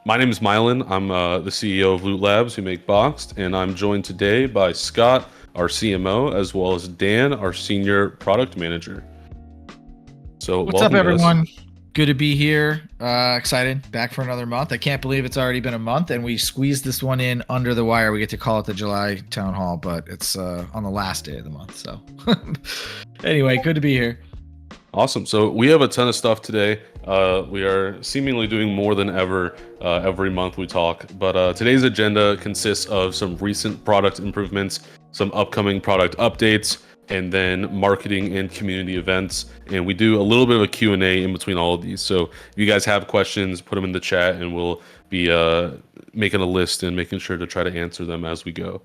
My name is Mylan. I'm the CEO of Loot Labs, who make Boxed, and I'm joined today by Scott, our CMO, as well as Dan, our Senior Product Manager. So, What's up, welcome, guys. everyone? Good to be here. Excited. Back for another month. I can't believe it's already been a month and we squeezed this one in under the wire. We get to call it the July Town Hall, but it's on the last day of the month. So, anyway, good to be here. Awesome. So, we have a ton of stuff today. We are seemingly doing more than ever every month we talk. But today's agenda consists of some recent product improvements, some upcoming product updates, and then marketing and community events. And we do a little bit of a Q&A in between all of these. So if you guys have questions, put them in the chat and we'll be making a list and making sure to try to answer them as we go.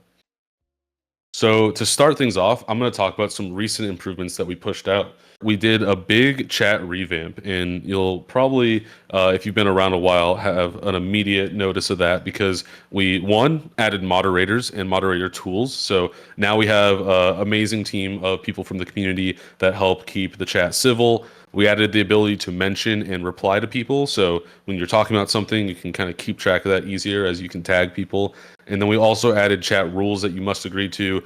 So to start things off, I'm going to talk about some recent improvements that we pushed out. We did a big chat revamp, and you'll probably, if you've been around a while, have an immediate notice of that because we, one, added moderators and moderator tools. So now we have an amazing team of people from the community that help keep the chat civil. We added the ability to mention and reply to people. So when you're talking about something, you can kind of keep track of that easier as you can tag people. And then we also added chat rules that you must agree to,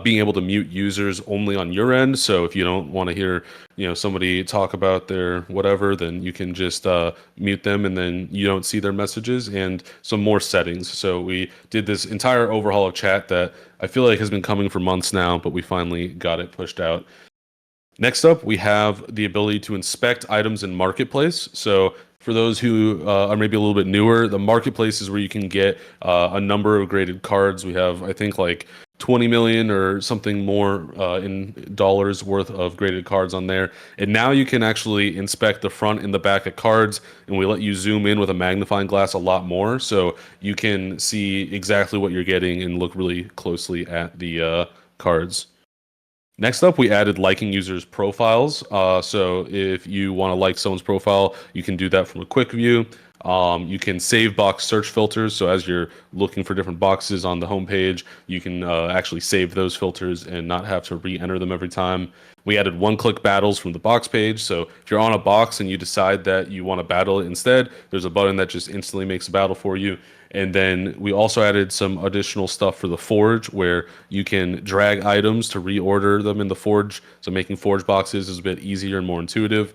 being able to mute users only on your end. So if you don't want to hear, somebody talk about their whatever, then you can just mute them and then you don't see their messages, and some more settings. So we did this entire overhaul of chat that I feel like has been coming for months now, but we finally got it pushed out. Next up, we have the ability to inspect items in Marketplace. So for those who are maybe a little bit newer, the Marketplace is where you can get a number of graded cards. We have, I think, like 20 million or something more in dollars worth of graded cards on there. And now you can actually inspect the front and the back of cards, and we let you zoom in with a magnifying glass a lot more. So you can see exactly what you're getting and look really closely at the cards. Next up, we added liking users' profiles. So if you want to like someone's profile, you can do that from a quick view. You can save box search filters. So as you're looking for different boxes on the homepage, you can actually save those filters and not have to re-enter them every time. We added one-click battles from the box page. So if you're on a box and you decide that you want to battle it instead, there's a button that just instantly makes a battle for you. And then we also added some additional stuff for the Forge where you can drag items to reorder them in the Forge. So making Forge boxes is a bit easier and more intuitive.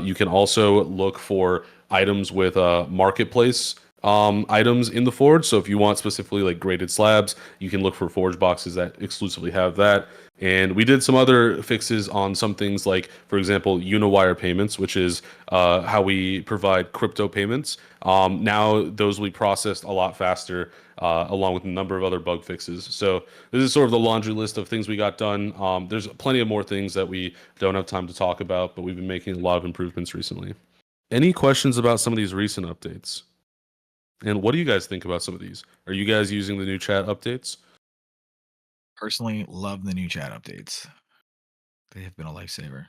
You can also look for items with Marketplace items in the Forge. So if you want specifically like graded slabs, you can look for Forge boxes that exclusively have that. And we did some other fixes on some things like, for example, Uniwire payments, which is how we provide crypto payments. Now those will be processed a lot faster, along with a number of other bug fixes. So this is sort of the laundry list of things we got done. There's plenty of more things that we don't have time to talk about, but we've been making a lot of improvements recently. Any questions about some of these recent updates? And what do you guys think about some of these? Are you guys using the new chat updates? Personally, love the new chat updates. They have been a lifesaver.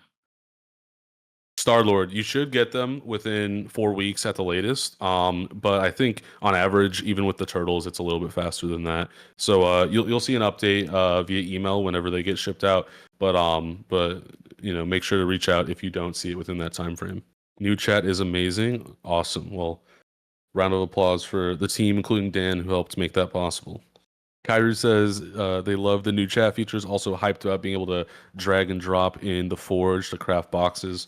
Star-Lord, you should get them within 4 weeks at the latest. But I think on average, even with the turtles, it's a little bit faster than that. So you'll see an update via email whenever they get shipped out. But make sure to reach out if you don't see it within that time frame. New chat is amazing. Awesome. Well, round of applause for the team, including Dan, who helped make that possible. Kyrie says they love the new chat features. Also hyped about being able to drag and drop in the Forge to craft boxes.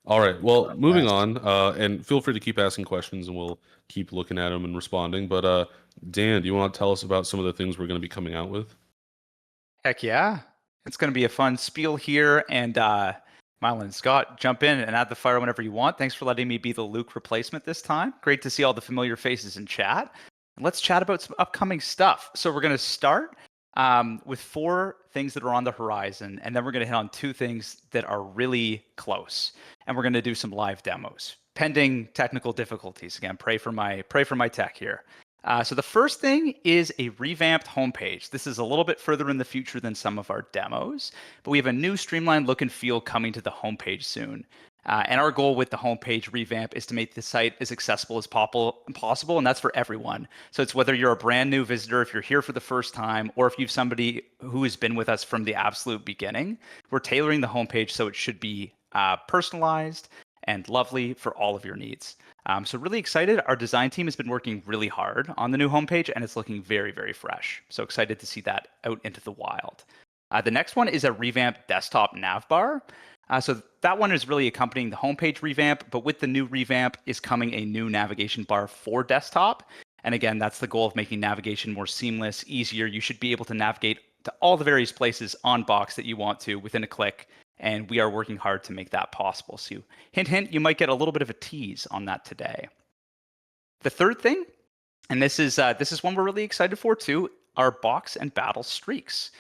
All right. Well, moving on, and feel free to keep asking questions, and we'll keep looking at them and responding. But Dan, do you want to tell us about some of the things we're going to be coming out with? Heck yeah. It's going to be a fun spiel here. And Mylan and Scott, jump in and add the fire whenever you want. Thanks for letting me be the Luke replacement this time. Great to see all the familiar faces in chat. And let's chat about some upcoming stuff. So we're going to start with 4 things that are on the horizon, and then we're going to hit on 2 things that are really close. And we're going to do some live demos, pending technical difficulties. Again, pray for my tech here. So the first thing is a revamped homepage. This is a little bit further in the future than some of our demos, but we have a new streamlined look and feel coming to the homepage soon. And our goal with the homepage revamp is to make the site as accessible as possible, and that's for everyone. So it's whether you're a brand new visitor, if you're here for the first time, or if you've somebody who has been with us from the absolute beginning. We're tailoring the homepage so it should be personalized and lovely for all of your needs. So really excited. Our design team has been working really hard on the new homepage, and it's looking very, very fresh. So excited to see that out into the wild. The next one is a revamped desktop navbar. So that one is really accompanying the homepage revamp, but with the new revamp is coming a new navigation bar for desktop. And again, that's the goal of making navigation more seamless, easier. You should be able to navigate to all the various places on Box that you want to within a click. And we are working hard to make that possible. So hint, hint, you might get a little bit of a tease on that today. The third thing, and this is one we're really excited for too, are Box and Battle streaks.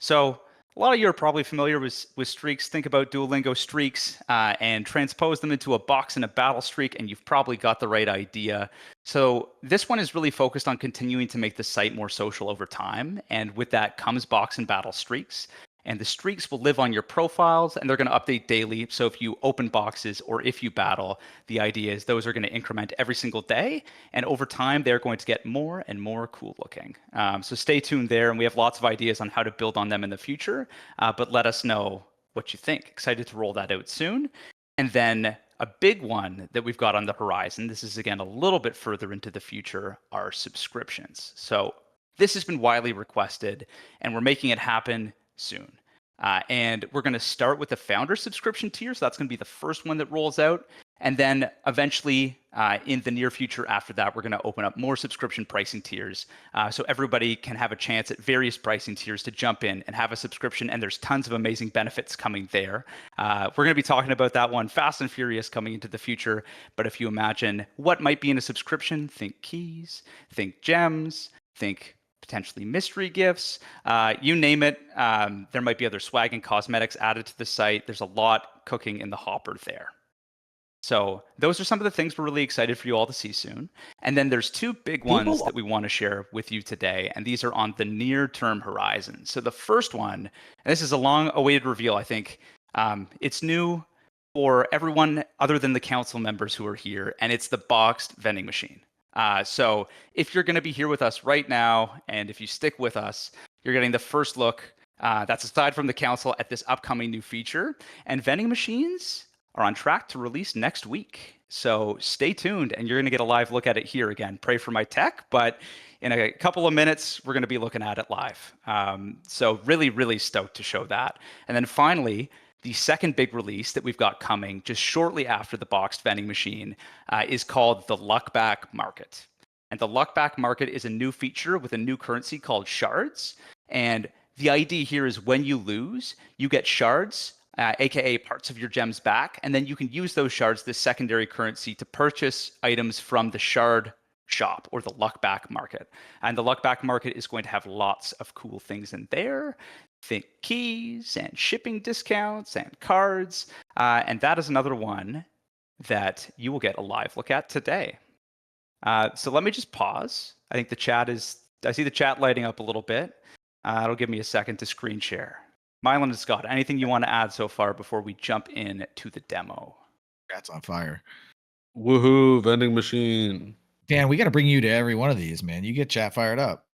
So a lot of you are probably familiar with streaks. Think about Duolingo streaks and transpose them into a box and a battle streak, and you've probably got the right idea. So this one is really focused on continuing to make the site more social over time. And with that comes box and battle streaks. And the streaks will live on your profiles, and they're going to update daily. So if you open boxes or if you battle, the idea is those are going to increment every single day. And over time, they're going to get more and more cool looking. So stay tuned there. And we have lots of ideas on how to build on them in the future. But let us know what you think. Excited to roll that out soon. And then a big one that we've got on the horizon, this is again a little bit further into the future, are subscriptions. So this has been widely requested, and we're making it happen soon. And we're going to start with the founder subscription tier. So that's going to be the first one that rolls out. And then eventually in the near future after that, we're going to open up more subscription pricing tiers. So everybody can have a chance at various pricing tiers to jump in and have a subscription. And there's tons of amazing benefits coming there. We're going to be talking about that one fast and furious coming into the future. But if you imagine what might be in a subscription, think keys, think gems, think potentially mystery gifts, you name it. There might be other swag and cosmetics added to the site. There's a lot cooking in the hopper there. So those are some of the things we're really excited for you all to see soon. And then there's two big ones that we want to share with you today, and these are on the near-term horizon. So the first one, and this is a long-awaited reveal, I think. It's new for everyone other than the council members who are here, and it's the boxed vending machine. So if you're going to be here with us right now, and if you stick with us, you're getting the first look, that's aside from the council, at this upcoming new feature. And vending machines are on track to release next week. So stay tuned, and you're going to get a live look at it here again. Pray for my tech, but in a couple of minutes, we're going to be looking at it live. So really, really stoked to show that. And then finally, the second big release that we've got coming just shortly after the boxed vending machine is called the Luckback Market. And the Luckback Market is a new feature with a new currency called shards. And the idea here is when you lose, you get shards, aka parts of your gems back, and then you can use those shards, this secondary currency, to purchase items from the shard shop or the Luckback Market. And the Luckback Market is going to have lots of cool things in there. Think keys and shipping discounts and cards. And that is another one that you will get a live look at today. So let me just pause. I think I see the chat lighting up a little bit. It'll give me a second to screen share. Mylan and Scott, anything you want to add so far before we jump in to the demo? That's on fire. Woohoo, vending machine. Dan, we got to bring you to every one of these, man. You get chat fired up.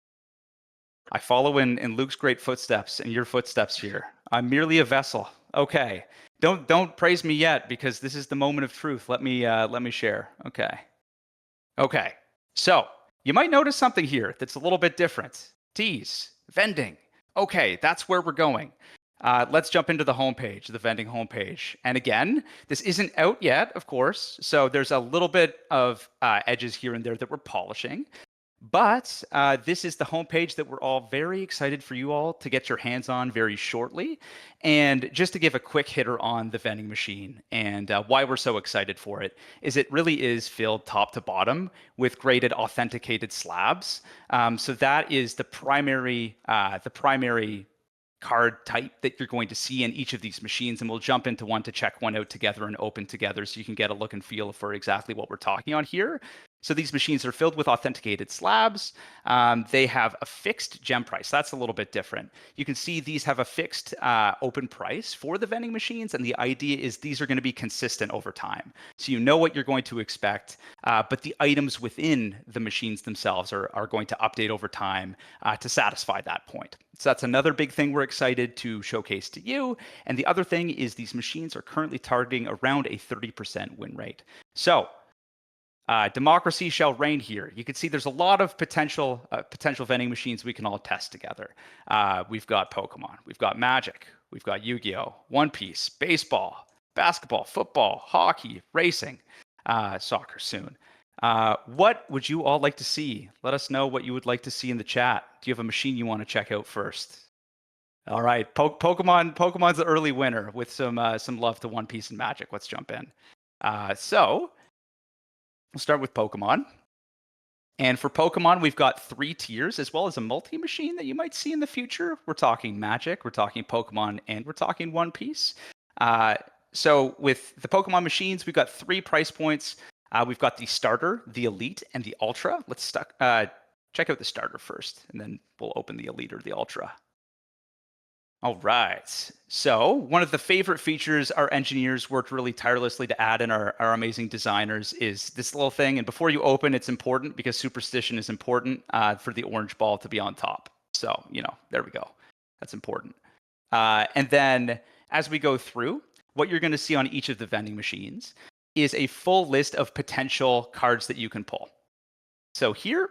I follow in Luke's great footsteps and your footsteps here. I'm merely a vessel. Okay. Don't praise me yet, because this is the moment of truth. Let me share. Okay. So you might notice something here that's a little bit different. Tease, vending. Okay, that's where we're going. Let's jump into the homepage, the vending homepage. And again, this isn't out yet, of course. So there's a little bit of edges here and there that we're polishing. But this is the homepage that we're all very excited for you all to get your hands on very shortly. And just to give a quick hitter on the vending machine and why we're so excited for it, is it really is filled top to bottom with graded authenticated slabs. So that is the primary card type that you're going to see in each of these machines, and we'll jump into one to check one out together and open together so you can get a look and feel for exactly what we're talking on here. So these machines are filled with authenticated slabs. They have a fixed gem price. That's a little bit different. You can see these have a fixed open price for the vending machines, and the idea is these are going to be consistent over time. So you know what you're going to expect, but the items within the machines themselves are going to update over time to satisfy that point. So that's another big thing we're excited to showcase to you. And the other thing is these machines are currently targeting around a 30% win rate. So democracy shall reign here. You can see there's a lot of potential vending machines we can all test together. We've got Pokemon, we've got Magic, we've got Yu-Gi-Oh, One Piece, baseball, basketball, football, hockey, racing, soccer soon. What would you all like to see? Let us know what you would like to see in the chat. Do you have a machine you want to check out first? All right, Pokemon's the early winner with some love to One Piece and Magic. Let's jump in. So we'll start with Pokemon. And for Pokemon, we've got 3 tiers as well as a multi-machine that you might see in the future. We're talking Magic, we're talking Pokemon, and we're talking One Piece. So with the Pokemon machines, we've got 3 price points. We've got the starter, the elite, and the ultra. Let's check out the starter first, and then we'll open the elite or the ultra. All right. So one of the favorite features our engineers worked really tirelessly to add in our amazing designers is this little thing. And before you open, it's important because superstition is important for the orange ball to be on top. So, there we go. That's important. And then as we go through, what you're going to see on each of the vending machines is a full list of potential cards that you can pull. So here,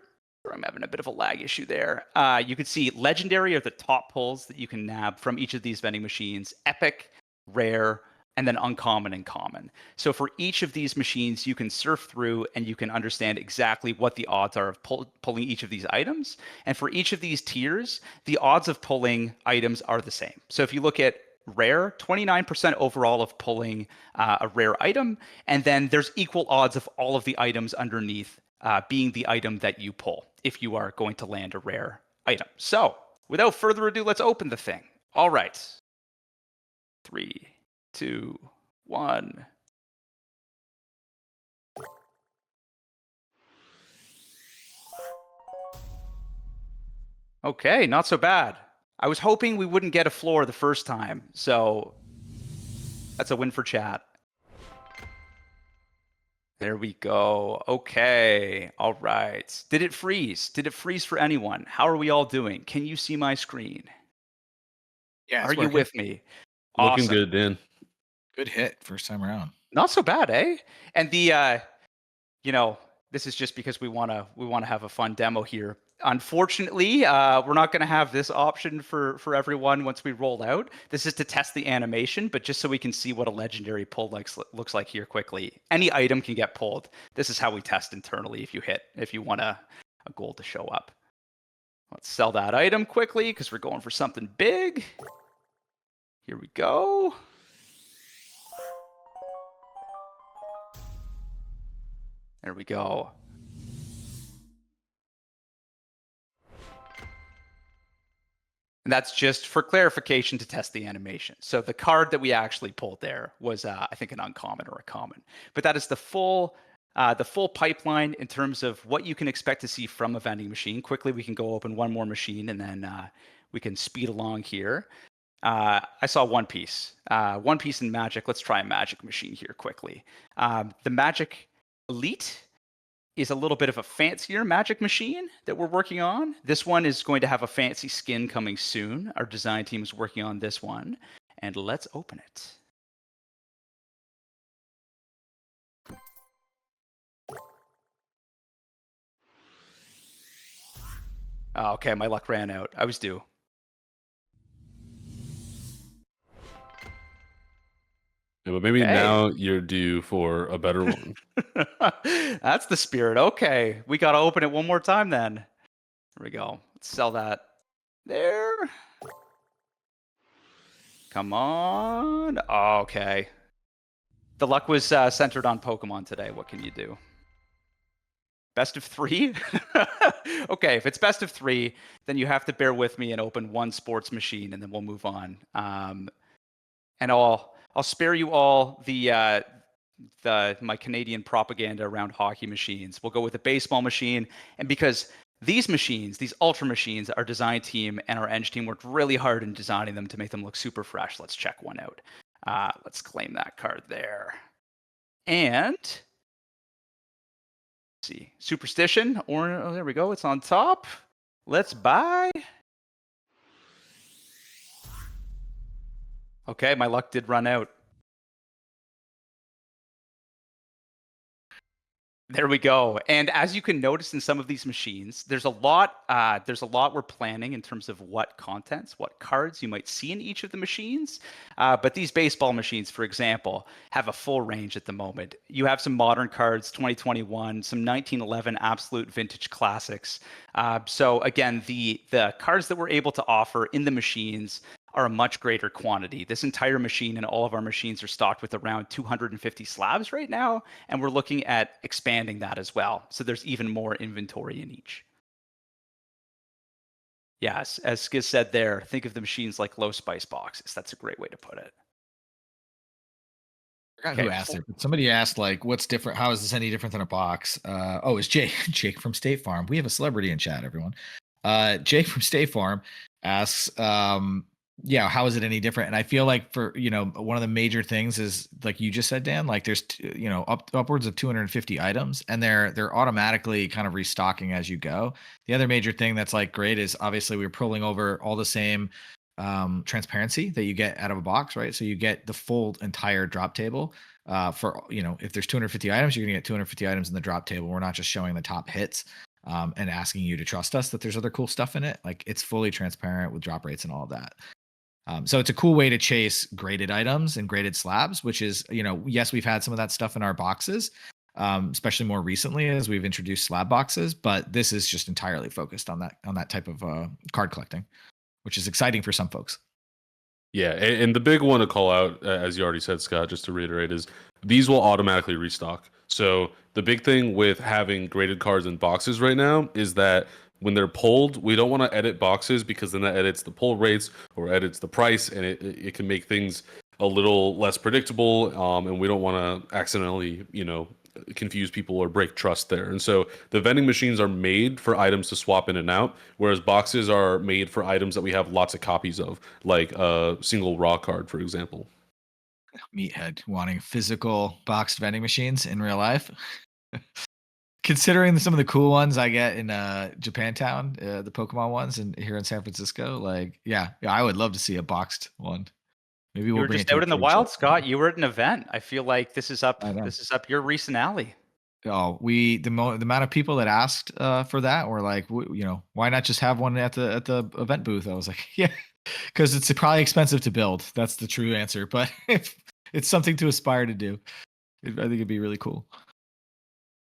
I'm having a bit of a lag issue there. You can see legendary are the top pulls that you can nab from each of these vending machines, epic, rare, and then uncommon and common. So for each of these machines, you can surf through and you can understand exactly what the odds are of pulling each of these items. And for each of these tiers, the odds of pulling items are the same. So if you look at rare, 29% overall of pulling a rare item, and then there's equal odds of all of the items underneath being the item that you pull if you are going to land a rare item. So without further ado, let's open the thing. All right. 3, 2, 1. Okay, not so bad. I was hoping we wouldn't get a floor the first time, so that's a win for chat. There we go. Okay. All right. Did it freeze? Did it freeze for anyone? How are we all doing? Can you see my screen? Yeah, are you with me? Looking Awesome. good, Dan. Good hit first time around. Not so bad, eh? And the this is just because we want to have a fun demo here. Unfortunately, we're not going to have this option for everyone once we roll out. This is to test the animation, but just so we can see what a legendary pull looks like here quickly. Any item can get pulled. This is how we test internally if you want a gold to show up. Let's sell that item quickly because we're going for something big. Here we go. There we go. And that's just for clarification to test the animation. So the card that we actually pulled there was, I think, an uncommon or a common. But that is the full pipeline in terms of what you can expect to see from a vending machine. Quickly, we can go open one more machine, and then we can speed along here. I saw One Piece. One Piece and Magic. Let's try a Magic machine here quickly. The Magic Elite is a little bit of a fancier Magic machine that we're working on. This one is going to have a fancy skin coming soon. Our design team is working on this one. And let's open it. Oh, okay, my luck ran out. I was due. Yeah, but maybe now you're due for a better one. That's the spirit. Okay, we got to open it one more time then. There we go. Let's sell that there. Come on. Oh, okay. The luck was centered on Pokemon today. What can you do? Best of 3? Okay, if it's best of 3, then you have to bear with me and open one sports machine, and then we'll move on. And I'll spare you all the my Canadian propaganda around hockey machines. We'll go with a baseball machine, and because these machines, these ultra machines, our design team and our eng team worked really hard in designing them to make them look super fresh. Let's check one out. Let's claim that card there. And let's see, Superstition, or oh, there we go. It's on top. Let's buy. Okay, my luck did run out. There we go. And as you can notice in some of these machines, there's a lot we're planning in terms of what contents, what cards you might see in each of the machines. But these baseball machines, for example, have a full range at the moment. You have some modern cards, 2021, some 1911 absolute vintage classics. So again, the cards that we're able to offer in the machines are a much greater quantity. This entire machine and all of our machines are stocked with around 250 slabs right now, and we're looking at expanding that as well. So there's even more inventory in each. Yes, as Skiz said there, think of the machines like low spice boxes. That's a great way to put it. I forgot who asked it, but somebody asked, like, what's different? How is this any different than a box? Oh, it's Jake from State Farm. We have a celebrity in chat, everyone. Jake from State Farm asks, yeah, how is it any different? And I feel like for, one of the major things is, like you just said, Dan, like there's, upwards of 250 items, and they're automatically kind of restocking as you go. The other major thing that's like great is obviously we're pulling over all the same transparency that you get out of a box, right? So you get the full entire drop table for, if there's 250 items, you're gonna get 250 items in the drop table. We're not just showing the top hits and asking you to trust us that there's other cool stuff in it. Like, it's fully transparent with drop rates and all of that. So it's a cool way to chase graded items and graded slabs, which is, yes, we've had some of that stuff in our boxes, especially more recently as we've introduced slab boxes, but this is just entirely focused on that type of card collecting, which is exciting for some folks. Yeah, and the big one to call out, as you already said, Scott, just to reiterate, is these will automatically restock. So the big thing with having graded cards in boxes right now is that when they're pulled, we don't want to edit boxes, because then that edits the pull rates or edits the price, and it can make things a little less predictable, and we don't want to accidentally, confuse people or break trust there. And so the vending machines are made for items to swap in and out, whereas boxes are made for items that we have lots of copies of, like a single raw card, for example. Meathead wanting physical boxed vending machines in real life. Considering some of the cool ones I get in Japantown, the Pokemon ones, and here in San Francisco, like, yeah, I would love to see a boxed one. Maybe we'll bring it out in the wild, Scott. You were at an event. I feel like this is up your recent alley. Oh, the amount of people that asked for that were like, why not just have one at the event booth? I was like, yeah, because it's probably expensive to build. That's the true answer. But if it's something to aspire to do, I think it'd be really cool.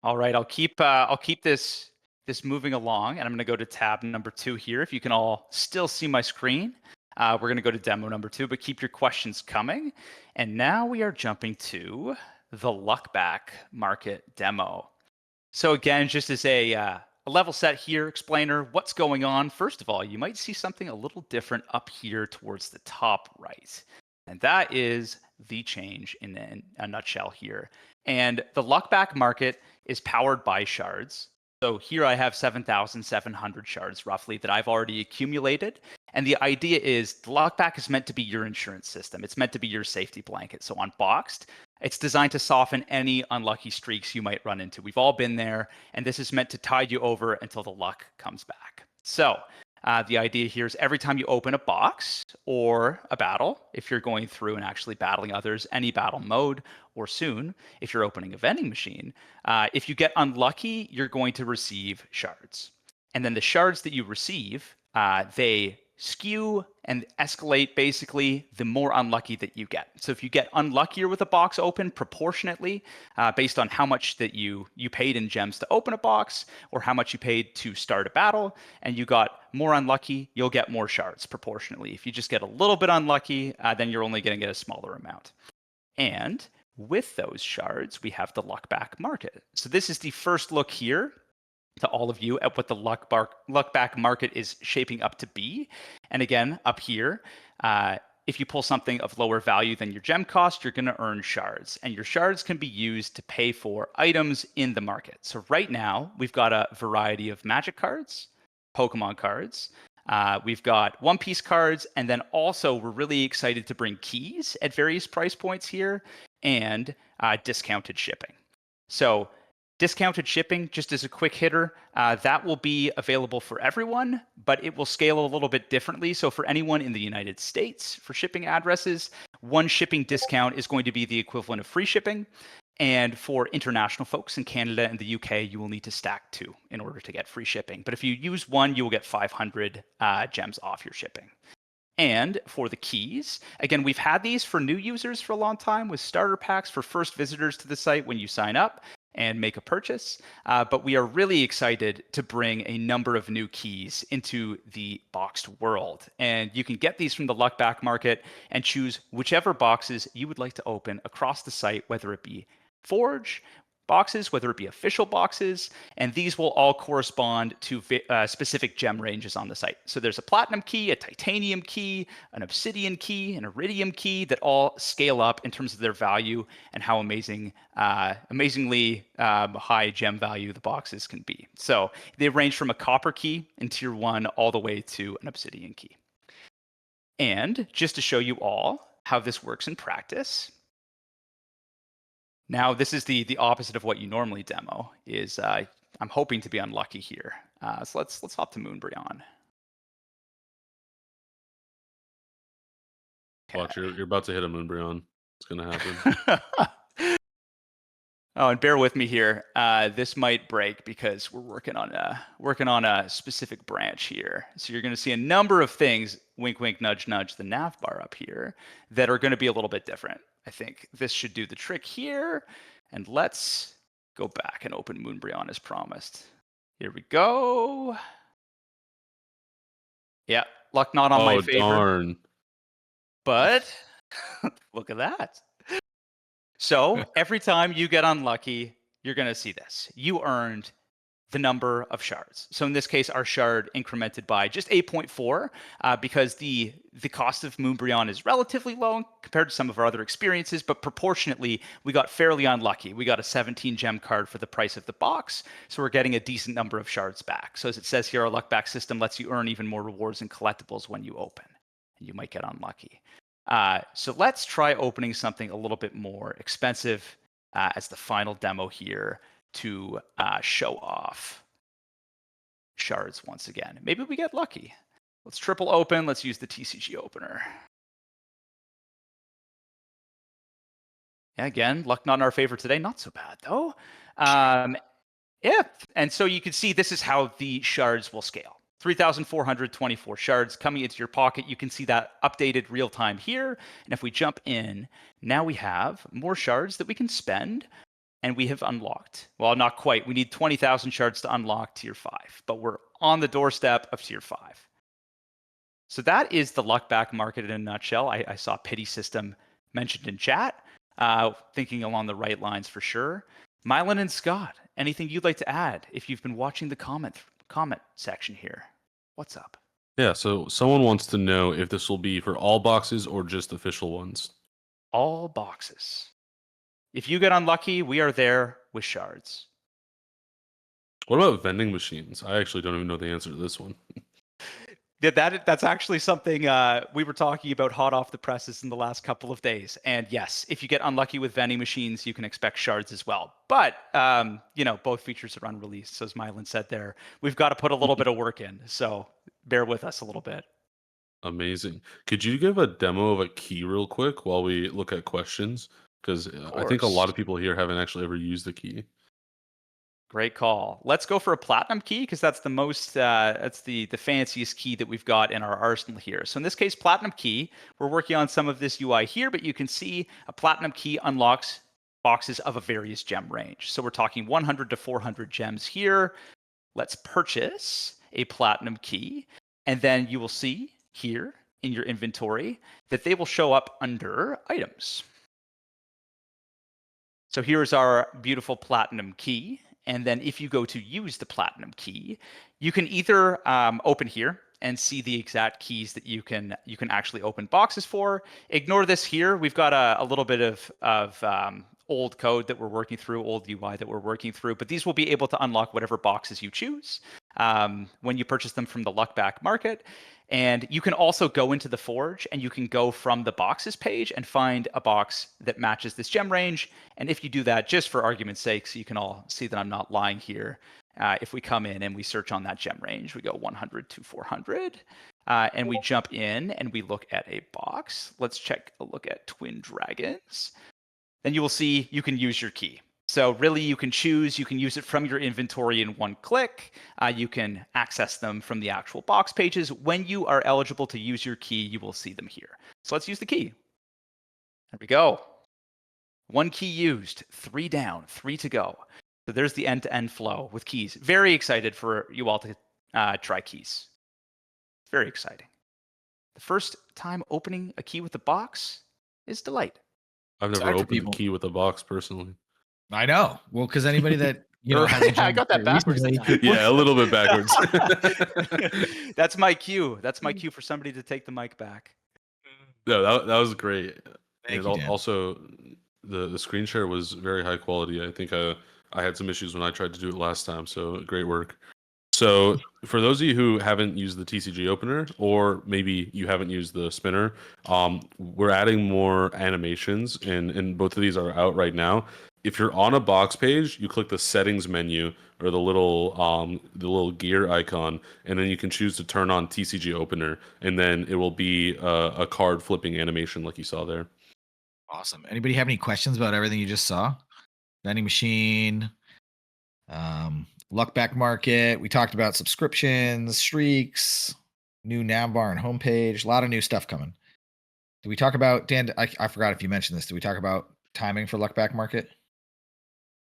All right, I'll keep this moving along, and I'm going to go to tab number 2 here. If you can all still see my screen, we're going to go to demo number 2, but keep your questions coming. And now we are jumping to the Luckback Market demo. So again, just as a level set here, explainer, what's going on. First of all, you might see something a little different up here towards the top right. And that is the change in a nutshell here. And the Luckback Market is powered by shards. So here I have 7,700 shards roughly that I've already accumulated. And the idea is the Luckback is meant to be your insurance system. It's meant to be your safety blanket. So on Boxed, it's designed to soften any unlucky streaks you might run into. We've all been there, and this is meant to tide you over until the luck comes back. So the idea here is every time you open a box or a battle, if you're going through and actually battling others, any battle mode, or soon, if you're opening a vending machine, if you get unlucky, you're going to receive shards. And then the shards that you receive, they skew and escalate basically the more unlucky that you get. So if you get unluckier with a box open proportionately, based on how much that you paid in gems to open a box or how much you paid to start a battle, and you got more unlucky, you'll get more shards proportionately. If you just get a little bit unlucky, then you're only going to get a smaller amount. And with those shards, we have the Luckback Market. So this is the first look here to all of you at what the Luckback Market is shaping up to be. And again, up here, if you pull something of lower value than your gem cost, you're going to earn shards. And your shards can be used to pay for items in the market. So right now, we've got a variety of Magic cards, Pokemon cards. We've got One Piece cards. And then also, we're really excited to bring keys at various price points here and discounted shipping. So discounted shipping, just as a quick hitter, that will be available for everyone, but it will scale a little bit differently. So for anyone in the United States, for shipping addresses, one shipping discount is going to be the equivalent of free shipping. And for international folks in Canada and the UK, you will need to stack 2 in order to get free shipping. But if you use 1, you will get 500 gems off your shipping. And for the keys, again, we've had these for new users for a long time with starter packs for first visitors to the site when you sign up and make a purchase. But we are really excited to bring a number of new keys into the boxed world. And you can get these from the Luck Back Market and choose whichever boxes you would like to open across the site, whether it be Forge boxes, whether it be official boxes, and these will all correspond to specific gem ranges on the site. So there's a platinum key, a titanium key, an obsidian key, an iridium key that all scale up in terms of their value and how amazingly high gem value the boxes can be. So they range from a copper key in tier 1 all the way to an obsidian key. And just to show you all how this works in practice, now, this is the opposite of what you normally demo. Is I'm hoping to be unlucky here. So let's hop to Moonbryon. Okay. Watch, you're about to hit a Moonbryon. It's gonna happen. Oh, and bear with me here. This might break because we're working on a specific branch here. So you're going to see a number of things, wink, wink, nudge, nudge, the nav bar up here, that are going to be a little bit different. I think this should do the trick here. And let's go back and open Moonbryon as promised. Here we go. Yeah, luck not on my favor. Oh, darn. But look at that. So every time you get unlucky, you're going to see this. You earned the number of shards. So in this case, our shard incremented by just 8.4 because the cost of Moonbryon is relatively low compared to some of our other experiences, but proportionately, we got fairly unlucky. We got a 17 gem card for the price of the box, so we're getting a decent number of shards back. So as it says here, our luck back system lets you earn even more rewards and collectibles when you open, and you might get unlucky. So let's try opening something a little bit more expensive as the final demo here to show off shards once again. Maybe we get lucky. Let's triple open. Let's use the TCG opener. Yeah, again, luck not in our favor today. Not so bad, though. Yeah, and so you can see this is how the shards will scale. 3,424 shards coming into your pocket. You can see that updated real time here. And if we jump in, now we have more shards that we can spend. And we have unlocked, well, not quite. We need 20,000 shards to unlock tier 5, but we're on the doorstep of tier 5. So that is the luck back market in a nutshell. I saw pity system mentioned in chat, thinking along the right lines for sure. Mylan and Scott, anything you'd like to add if you've been watching the comment section here? What's up? Yeah, so someone wants to know if this will be for all boxes or just official ones. All boxes. If you get unlucky, we are there with shards. What about vending machines? I actually don't even know the answer to this one. That's actually something we were talking about hot off the presses in the last couple of days. And yes, if you get unlucky with vending machines, you can expect shards as well. But, both features are unreleased. So as Mylan said there, we've got to put a little bit of work in. So bear with us a little bit. Amazing. Could you give a demo of a key real quick while we look at questions? Because I think a lot of people here haven't actually ever used the key. Great call. Let's go for a platinum key because that's the most, that's the fanciest key that we've got in our arsenal here. So in this case, platinum key, we're working on some of this UI here, but you can see a platinum key unlocks boxes of a various gem range. So we're talking 100 to 400 gems here. Let's purchase a platinum key, and then you will see here in your inventory that they will show up under items. So here's our beautiful platinum key. And then if you go to use the platinum key, you can either open here and see the exact keys that you can actually open boxes for. Ignore this here. We've got a little bit of old code that we're working through, old UI that we're working through, but these will be able to unlock whatever boxes you choose when you purchase them from the Luckback Market. And you can also go into the Forge and you can go from the boxes page and find a box that matches this gem range. And if you do that, just for argument's sake, so you can all see that I'm not lying here, if we come in and we search on that gem range, we go 100 to 400, and we jump in and we look at a box. Let's check a look at Twin Dragons. Then you will see you can use your key. So really you can choose, you can use it from your inventory in one click. You can access them from the actual box pages. When you are eligible to use your key, you will see them here. So let's use the key. There we go. 1 key used, 3 down, 3 to go. So there's the end-to-end flow with keys. Very excited for you all to try keys. Very exciting. The first time opening a key with a box is delight. I've never opened a key with a box personally. I know. Well, because anybody that hasn't I got that backwards. Yeah, a little bit backwards. That's my cue. That's my cue for somebody to take the mic back. No, that was great. Thank And you, Dan. also, the screen share was very high quality. I think I had some issues when I tried to do it last time, so great work. So for those of you who haven't used the TCG opener, or maybe you haven't used the spinner, we're adding more animations, and both of these are out right now. If you're on a box page, you click the settings menu or the little gear icon, and then you can choose to turn on TCG opener, and then it will be a card flipping animation like you saw there. Awesome. Anybody have any questions about everything you just saw? Vending machine, Luckback Market. We talked about subscriptions, streaks, new navbar and homepage. A lot of new stuff coming. Did we talk about, Dan? I forgot if you mentioned this. Did we talk about timing for Luckback Market?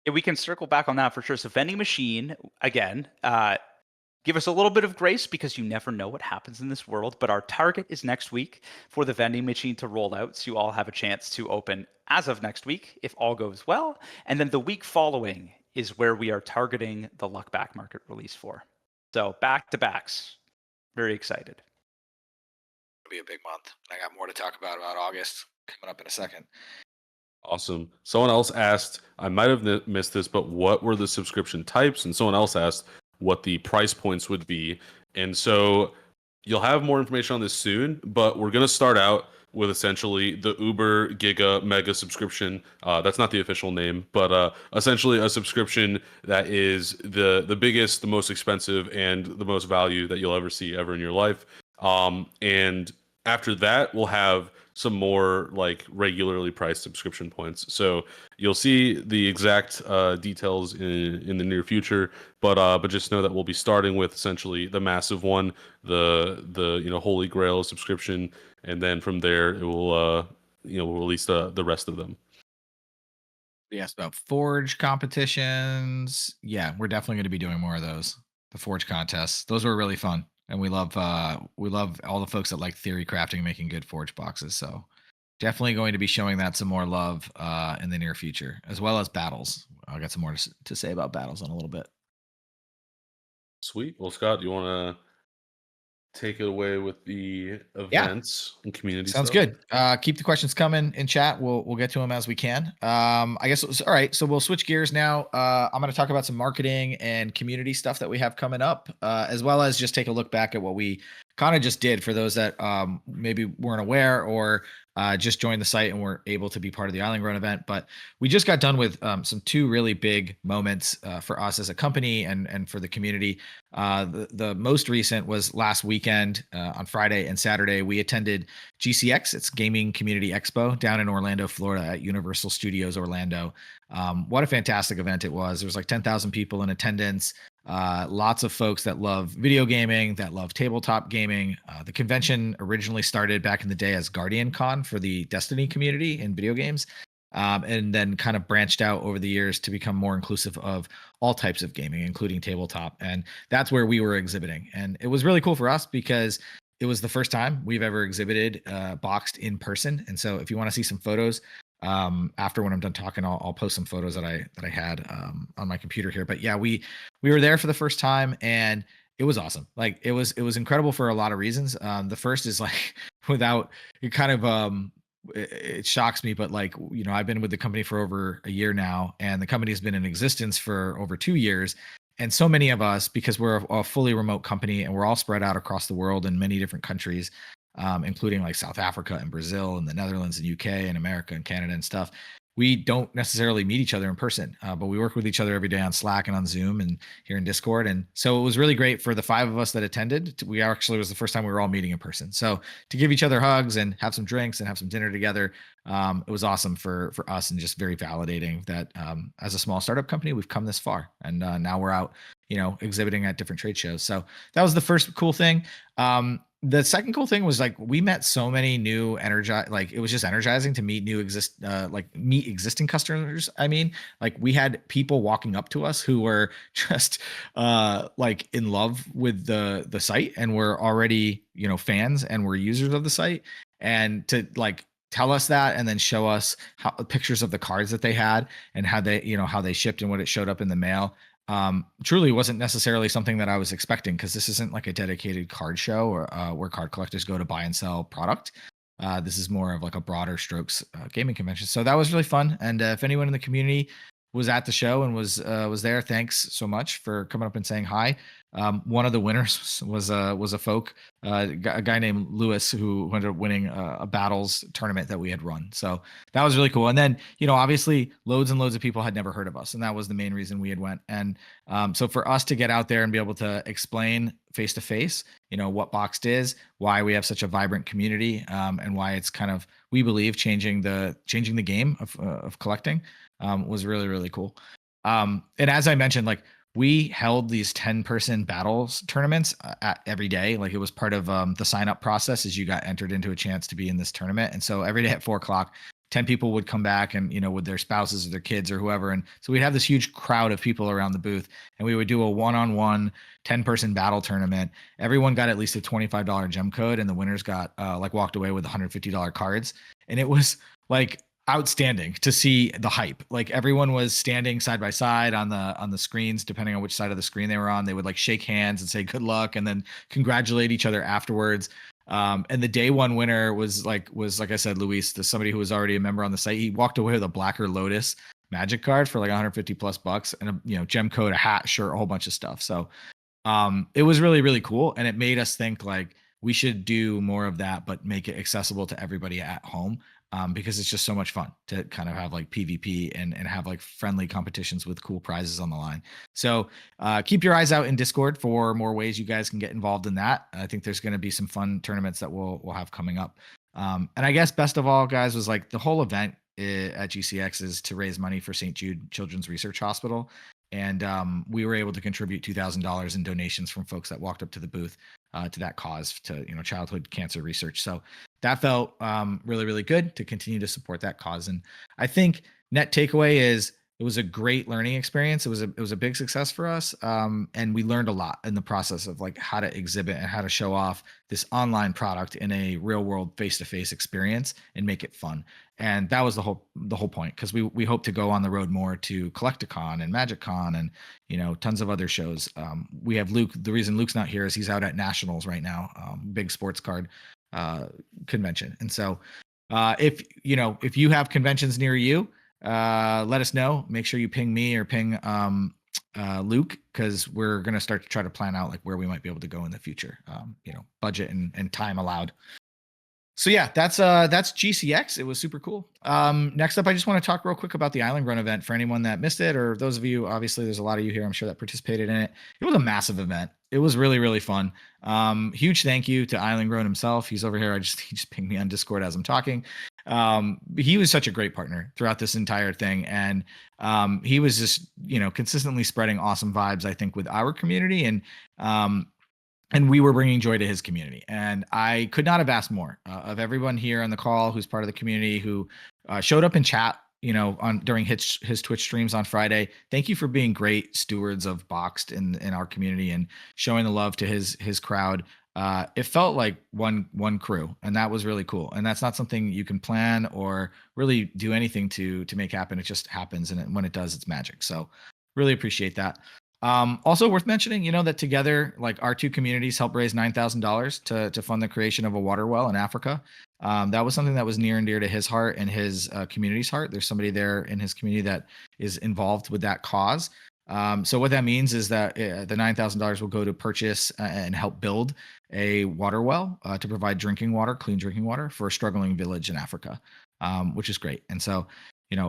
Yeah, we can circle back on that for sure. So vending machine, again, give us a little bit of grace because you never know what happens in this world. But our target is next week for the vending machine to roll out. So you all have a chance to open as of next week, if all goes well. And then the week following is where we are targeting the Luckback Market release for. So back to backs. Very excited. It'll be a big month. I got more to talk about August coming up in a second. Awesome. Someone else asked, I might have missed this, but what were the subscription types? And someone else asked what the price points would be. And so you'll have more information on this soon, but we're going to start out with essentially the Uber Giga Mega subscription. That's not the official name, but essentially a subscription that is the biggest, the most expensive, and the most value that you'll ever see ever in your life. And after that, we'll have some more like regularly priced subscription points. So you'll see the exact details in the near future, but just know that we'll be starting with essentially the massive one, the Holy Grail subscription, and then from there it will we'll release the rest of them. We asked about Forge competitions. Yeah, we're definitely going to be doing more of those. The Forge contests. Those were really fun. And we love all the folks that like theory crafting and making good Forge boxes. So definitely going to be showing that some more love in the near future, as well as battles. I'll get some more to say about battles in a little bit. Sweet. Well, Scott, do you want to take it away with the events and community Sounds stuff? good. Keep the questions coming in chat. We'll get to them as we can. I guess all right. So we'll switch gears now. I'm going to talk about some marketing and community stuff that we have coming up, as well as just take a look back at what we kind of just did for those that maybe weren't aware or just joined the site and were able to be part of the Island Grown event. But we just got done with some 2 really big moments for us as a company and for the community. The most recent was last weekend on Friday and Saturday. We attended GCX, it's Gaming Community Expo, down in Orlando, Florida at Universal Studios Orlando. What a fantastic event it was. There was like 10,000 people in attendance. Lots of folks that love video gaming, that love tabletop gaming. The convention originally started back in the day as Guardian Con for the Destiny community in video games, and then kind of branched out over the years to become more inclusive of all types of gaming, including tabletop. And that's where we were exhibiting. And it was really cool for us because it was the first time we've ever exhibited boxed in person. And so if you want to see some photos, after when I'm done talking, I'll post some photos that I had on my computer here. But yeah, we were there for the first time, and it was awesome. Like it was incredible for a lot of reasons. The first is like without it kind of it shocks me, but like I've been with the company for over a year now, and the company has been in existence for over 2 years. And so many of us, because we're a fully remote company and we're all spread out across the world in many different countries, including like South Africa and Brazil and the Netherlands and UK and America and Canada and stuff. We don't necessarily meet each other in person, but we work with each other every day on Slack and on Zoom and here in Discord. And so it was really great for the 5 of us that attended. We actually was the first time we were all meeting in person. So to give each other hugs and have some drinks and have some dinner together, it was awesome for us and just very validating that as a small startup company, we've come this far. And now we're out, exhibiting at different trade shows. So that was the first cool thing. The second cool thing was like we met so many new like it was just energizing to meet meet existing customers. I mean, like we had people walking up to us who were just like in love with the site and were already fans and were users of the site, and to like tell us that and then show us pictures of the cards that they had and how they shipped and what it showed up in the mail. Truly wasn't necessarily something that I was expecting, because this isn't like a dedicated card show or where card collectors go to buy and sell product. This is more of like a broader strokes gaming convention. So that was really fun. And if anyone in the community was at the show and was there, thanks so much for coming up and saying hi. One of the winners was a guy named Lewis, who ended up winning a battles tournament that we had run. So that was really cool. And then, obviously loads and loads of people had never heard of us. And that was the main reason we had went. And so for us to get out there and be able to explain face to face, what Boxed is, why we have such a vibrant community, and why it's kind of, we believe, changing the game of collecting, was really, really cool. And as I mentioned, like we held these 10-person battles tournaments every day. Like it was part of the sign up process, as you got entered into a chance to be in this tournament. And so every day at 4:00, 10 people would come back and, with their spouses or their kids or whoever. And so we'd have this huge crowd of people around the booth, and we would do a one-on-one 10-person battle tournament. Everyone got at least a $25 gem code, and the winners got walked away with $150 cards. And it was like outstanding to see the hype. Like everyone was standing side by side on the screens, depending on which side of the screen they were on. They would like shake hands and say good luck and then congratulate each other afterwards. And the day one winner was like I said, Luis, somebody who was already a member on the site. He walked away with a Blacker Lotus magic card for like 150 plus bucks and a gem code, a hat, shirt, a whole bunch of stuff. So it was really, really cool. And it made us think like we should do more of that, but make it accessible to everybody at home. Because it's just so much fun to kind of have like PvP and have like friendly competitions with cool prizes on the line. So keep your eyes out in Discord for more ways you guys can get involved in that. I think there's going to be some fun tournaments that we'll have coming up. And I guess best of all, guys, was like the whole event at GCX is to raise money for St. Jude Children's Research Hospital. And we were able to contribute $2,000 in donations from folks that walked up to the booth to that cause, to childhood cancer research. So that felt really, really good to continue to support that cause. And I think net takeaway is it was a great learning experience. It was a big success for us, and we learned a lot in the process of like how to exhibit and how to show off this online product in a real world face-to-face experience and make it fun. And that was the whole point, because we hope to go on the road more to Collecticon and MagicCon and tons of other shows. We have Luke. The reason Luke's not here is he's out at Nationals right now, big sports card convention. And so if you have conventions near you, let us know. Make sure you ping me or ping Luke, because we're going to start to try to plan out like where we might be able to go in the future, budget and time allowed. So yeah, that's GCX. It was super cool. Next up, I just want to talk real quick about the Island Run event for anyone that missed it, or those of you, obviously there's a lot of you here, I'm sure, that participated in it. It was a massive event. It was really, really fun. Huge thank you to Island Grown himself. He's over here. He just pinged me on Discord as I'm talking. He was such a great partner throughout this entire thing. And he was just, consistently spreading awesome vibes, I think, with our community. And we were bringing joy to his community. And I could not have asked more of everyone here on the call who's part of the community, who showed up in chat, during his Twitch streams on Friday. Thank you for being great stewards of Boxed in our community and showing the love to his crowd. It felt like one crew, and that was really cool. And that's not something you can plan or really do anything to make happen. It just happens. And when it does, it's magic. So really appreciate that. Also worth mentioning, that together, like our two communities helped raise $9,000 to fund the creation of a water well in Africa. That was something that was near and dear to his heart and his community's heart. There's somebody there in his community that is involved with that cause. So what that means is that the $9,000 will go to purchase and help build a water well to provide clean drinking water for a struggling village in Africa, which is great. And so,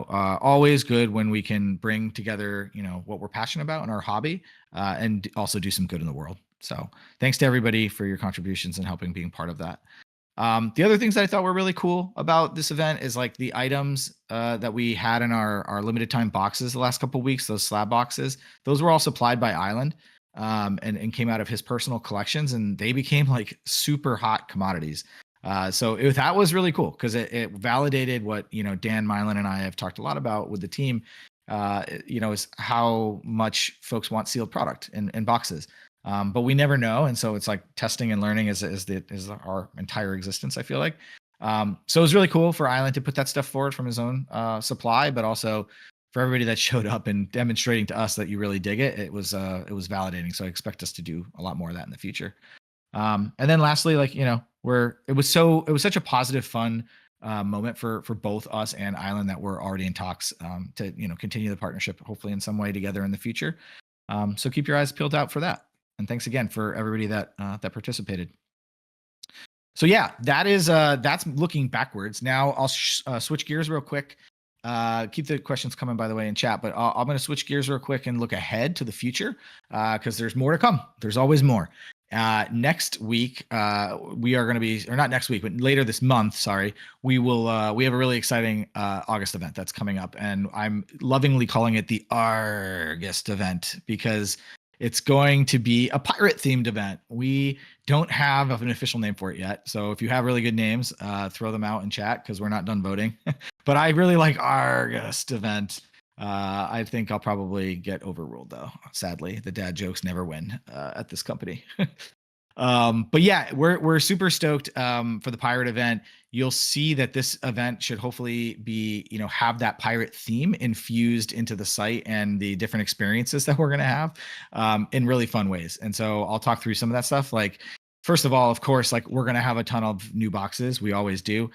always good when we can bring together, what we're passionate about in our hobby and also do some good in the world. So thanks to everybody for your contributions and helping being part of that. The other things that I thought were really cool about this event is like the items that we had in our limited time boxes the last couple of weeks, those slab boxes, those were all supplied by Island and came out of his personal collections, and they became like super hot commodities. That was really cool because it validated what, Dan Mylan and I have talked a lot about with the team, is how much folks want sealed product in boxes. But we never know. And so it's like testing and learning is our entire existence, I feel like. So it was really cool for Island to put that stuff forward from his own supply, but also for everybody that showed up and demonstrating to us that you really dig it. It was validating. So I expect us to do a lot more of that in the future. And then lastly, like, it was such a positive, fun moment for both us and Island that we're already in talks to, continue the partnership, hopefully in some way together in the future. So keep your eyes peeled out for that. And thanks again for everybody that participated. So yeah, that's looking backwards. Now I'll switch gears real quick. Keep the questions coming, by the way, in chat, but I'm going to switch gears real quick and look ahead to the future because there's more to come. There's always more. Next week, we are going to be, or not next week, but later this month, sorry, we have a really exciting August event that's coming up, and I'm lovingly calling it the Argust event because it's going to be a pirate themed event. We don't have an official name for it yet. So if you have really good names, throw them out in chat because we're not done voting. But I really like Argust event. I think I'll probably get overruled though. Sadly, the dad jokes never win at this company. But yeah, we're super stoked for the pirate event. You'll see that this event should hopefully be, have that pirate theme infused into the site and the different experiences that we're going to have in really fun ways. And so I'll talk through some of that stuff. Like, first of all, of course, like we're going to have a ton of new boxes. We always do.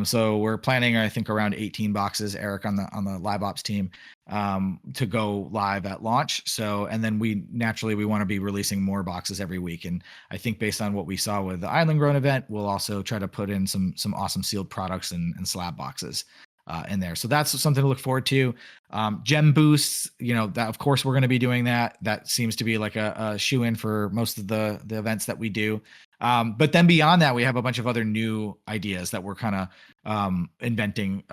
So we're planning, I think, around 18 boxes, Eric, on the live ops team to go live at launch. So, and then we want to be releasing more boxes every week. And I think based on what we saw with the Island Grown event, we'll also try to put in some awesome sealed products and slab boxes in there. So that's something to look forward to. Gem boosts, that of course we're going to be doing that. That seems to be like a shoe in for most of the events that we do. But then beyond that, we have a bunch of other new ideas that we're kind of inventing,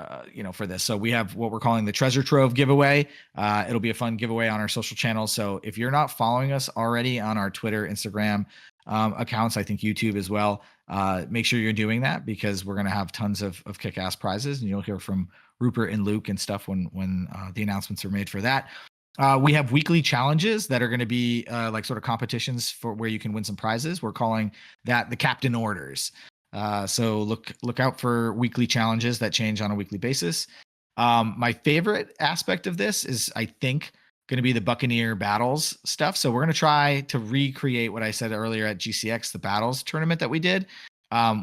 for this. So we have what we're calling the Treasure Trove giveaway. It'll be a fun giveaway on our social channels. So if you're not following us already on our Twitter, Instagram accounts, I think YouTube as well, make sure you're doing that because we're going to have tons of kick-ass prizes, and you'll hear from Rupert and Luke and stuff when the announcements are made for that. We have weekly challenges that are going to be like sort of competitions for where you can win some prizes. We're calling that the Captain Orders. So look out for weekly challenges that change on a weekly basis. My favorite aspect of this is, I think, going to be the Buccaneer Battles stuff. So we're going to try to recreate what I said earlier at GCX, the Battles tournament that we did.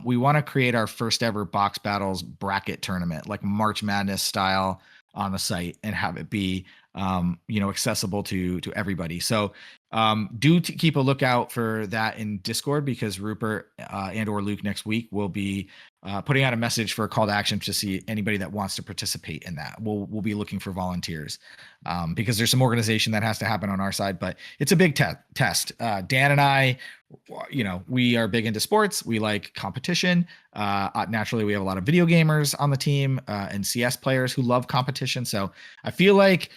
We want to create our first ever Box Battles bracket tournament, like March Madness style on the site, and have it be accessible to everybody. So do keep a lookout for that in Discord because Rupert and or Luke next week will be putting out a message for a call to action to see anybody that wants to participate in that. We'll be looking for volunteers because there's some organization that has to happen on our side, but it's a big test. Dan and I, we are big into sports. We like competition. Naturally, we have a lot of video gamers on the team and CS players who love competition. So I feel like,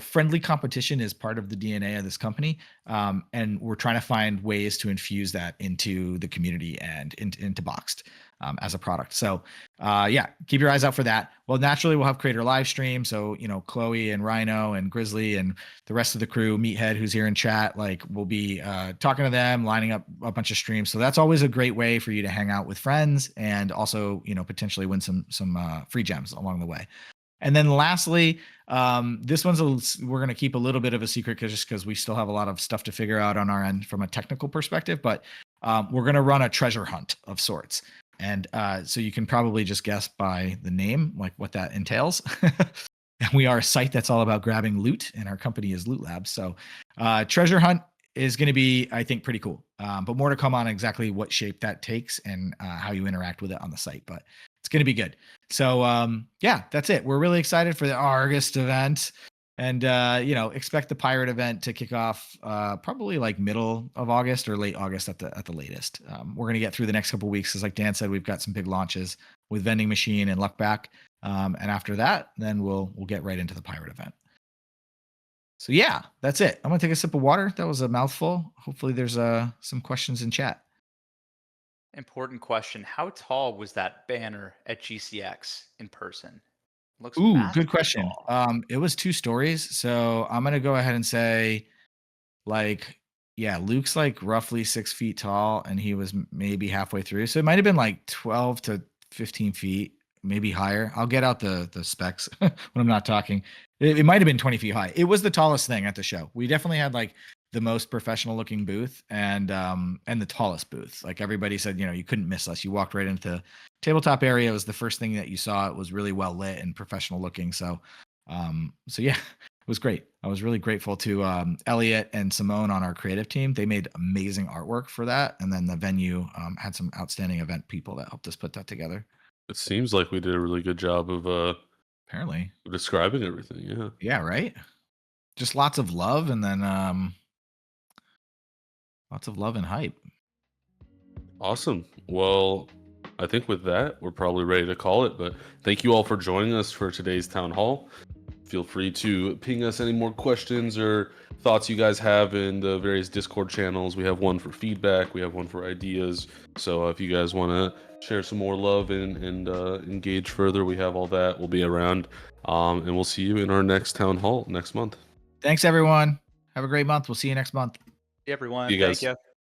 friendly competition is part of the DNA of this company. And we're trying to find ways to infuse that into the community and into Boxed as a product. So keep your eyes out for that. Well, naturally we'll have creator live stream. So, Chloe and Rhino and Grizzly and the rest of the crew, Meathead, who's here in chat, like we'll be talking to them, lining up a bunch of streams. So that's always a great way for you to hang out with friends and also, potentially win some free gems along the way. And then lastly, this one's we're going to keep a little bit of a secret just because we still have a lot of stuff to figure out on our end from a technical perspective. But we're going to run a treasure hunt of sorts. And so you can probably just guess by the name, like what that entails. And we are a site that's all about grabbing loot, and our company is Loot Labs. So treasure hunt is going to be, I think, pretty cool. But more to come on exactly what shape that takes and how you interact with it on the site. But it's going to be good. So yeah, that's it. We're really excited for the August event. And expect the pirate event to kick off probably like middle of August or late August at the latest. We're going to get through the next couple of weeks. As like Dan said, we've got some big launches with Vending Machine and Luck Back. And after that, then we'll get right into the pirate event. So yeah, that's it. I'm gonna take a sip of water. That was a mouthful. Hopefully there's some questions in chat. Important question. How tall was that banner at GCX in person? Looks Ooh, massively good question. tall. It was 2 stories. So I'm gonna go ahead and say like, yeah, Luke's like roughly 6 feet tall and he was maybe halfway through. So it might have been like 12 to 15 feet, maybe higher. I'll get out the specs when I'm not talking. It might have been 20 feet high. It was the tallest thing at the show. We definitely had like the most professional looking booth and the tallest booth. Like everybody said, you couldn't miss us. You walked right into the tabletop area. It was the first thing that you saw. It was really well lit and professional looking. So yeah, it was great. I was really grateful to Elliot and Simone on our creative team. They made amazing artwork for that. And then the venue had some outstanding event people that helped us put that together. It seems like we did a really good job of Apparently describing everything. Yeah, right. Just lots of love, and then lots of love and hype. Awesome. Well, I think with that, we're probably ready to call it. But thank you all for joining us for today's town hall. Feel free to ping us any more questions or thoughts you guys have in the various Discord channels. We have one for feedback. We have one for ideas. So if you guys want to share some more love and engage further, we have all that. We'll be around. And we'll see you in our next town hall next month. Thanks, everyone. Have a great month. We'll see you next month. Hey, everyone. See you guys. Thank you.